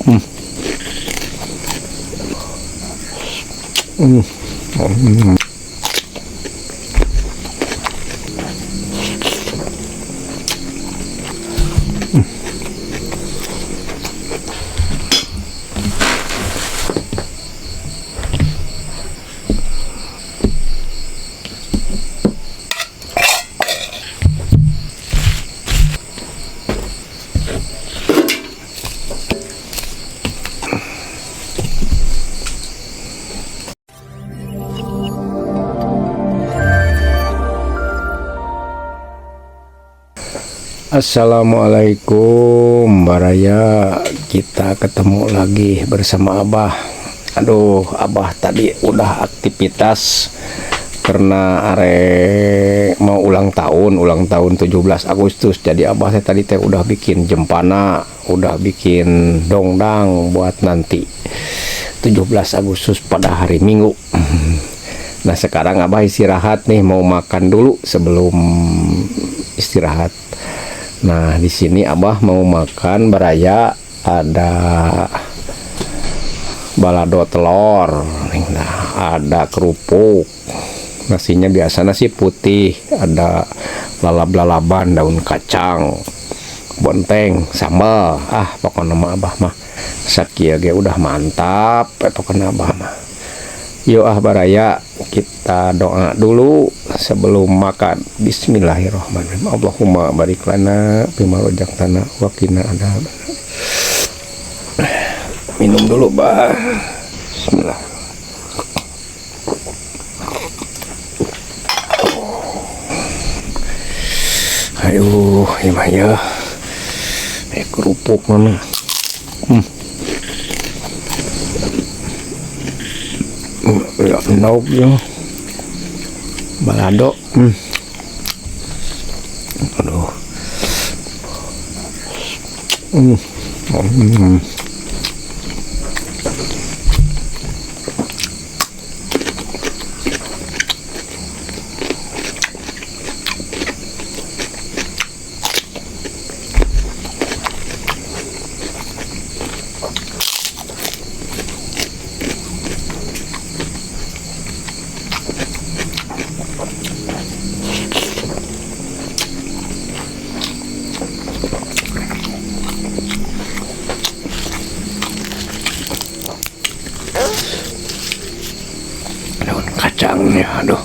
Hmm. Hmm. Hmm. Assalamualaikum Baraya, kita ketemu lagi bersama Abah. Aduh, Abah tadi udah aktivitas karena mau ulang tahun 17 Agustus. Jadi Abah saya tadi udah bikin jempana, udah bikin dongdang buat nanti 17 Agustus pada hari Minggu. Nah, sekarang Abah istirahat nih, mau makan dulu sebelum istirahat. Nah, di sini Abah mau makan Baraya, ada balado telur, nah, ada kerupuk, nasinya biasa nasi putih, ada lalap-lalapan, daun kacang, bonteng, sambal. Pokoknya nama Abah mah sakia ge udah mantap, pokoknya Abah mah. Yuk Baraya, kita doa dulu sebelum makan. Bismillahirrahmanirrahim. Allahumma barik lana bima rojaktana wa qina adzaban. Minum dulu, Bah. Bismillah. Aduh, gimana ya? Kerupuk mana? Ya, lauk ya. Balado. Aduh. Daun kacangnya, aduh.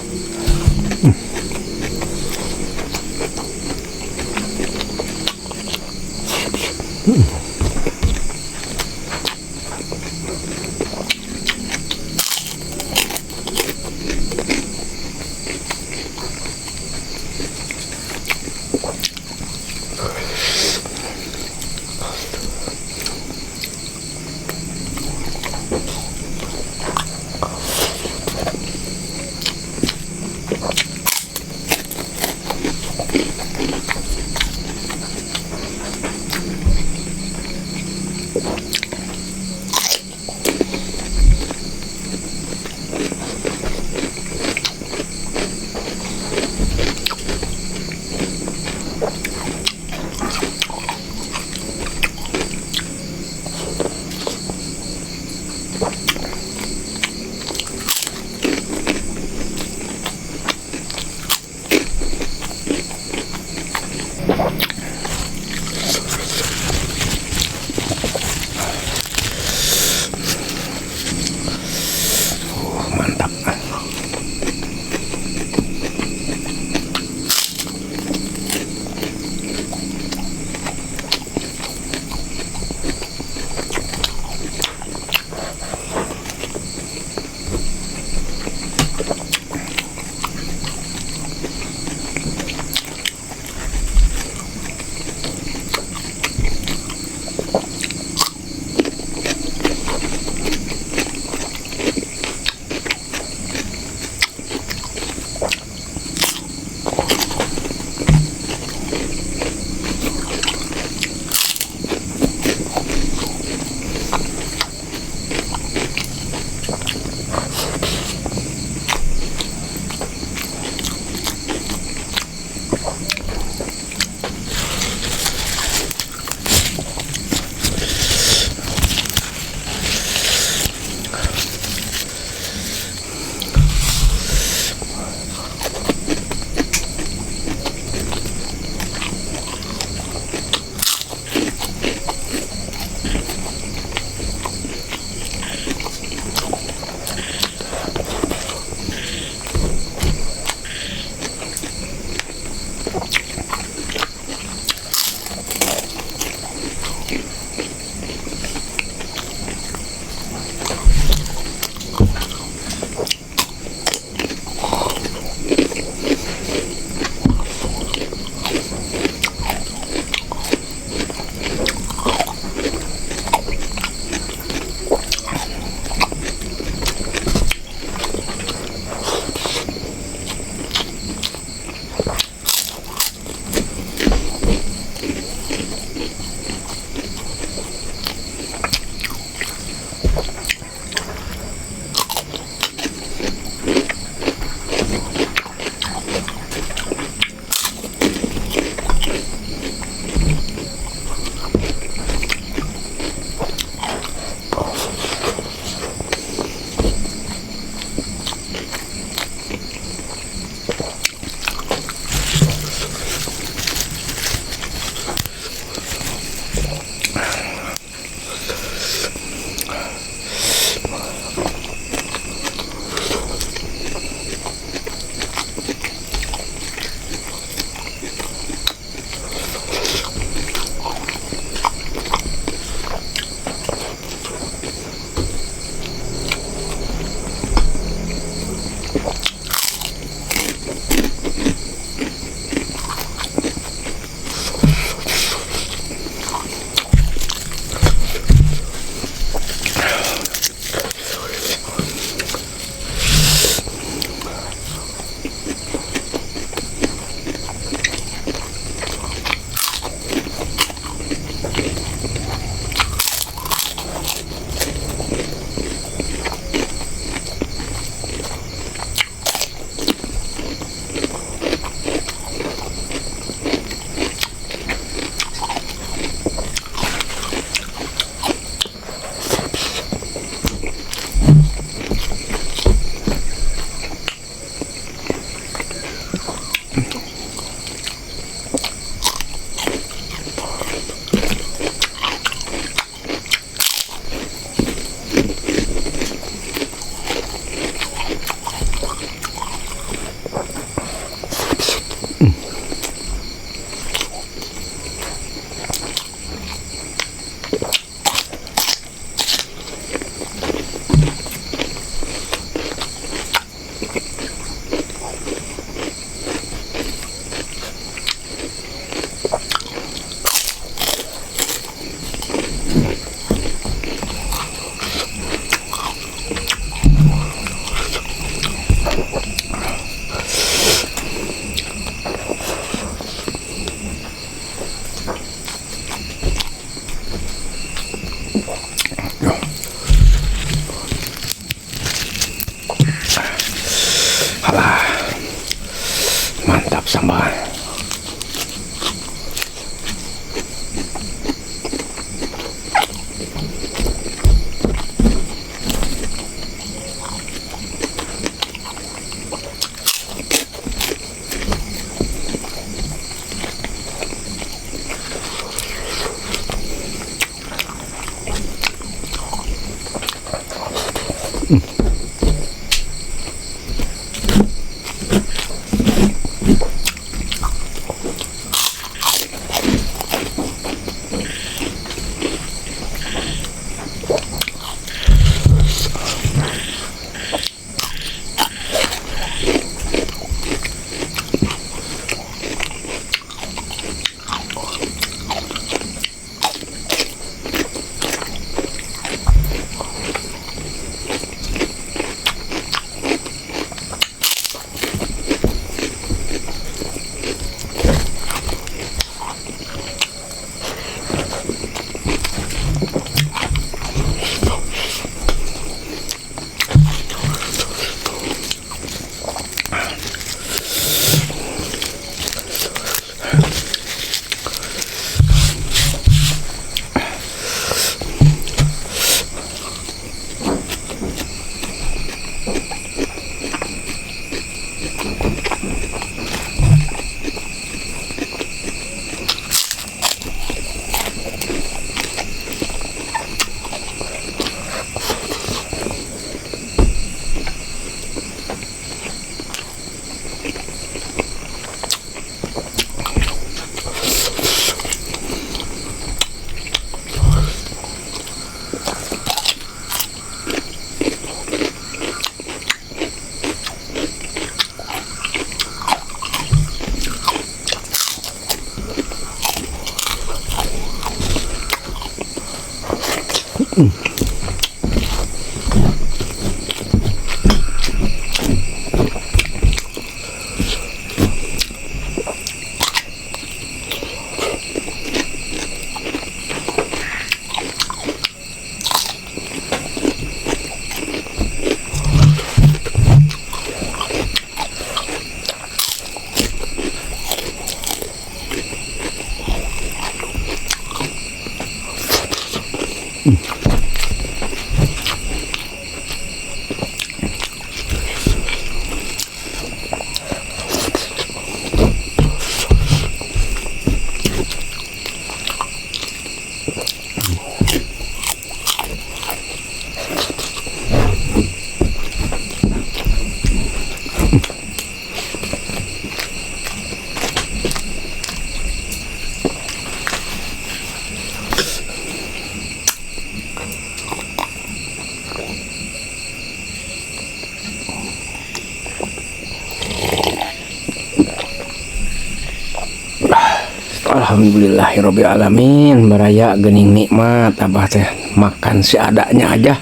Alhamdulillahirabbil alamin, baraya geuning nikmat abah teh makan seadanya aja.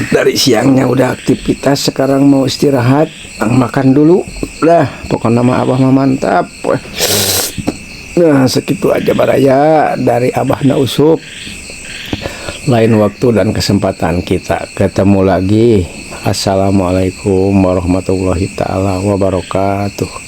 Dari siangnya udah aktivitas, sekarang mau istirahat, makan dulu lah. Pokoknya mah abah mah mantap. Nah segitu aja baraya dari abah na usup. Lain waktu dan kesempatan kita ketemu lagi. Assalamualaikum warahmatullahi taala wabarakatuh.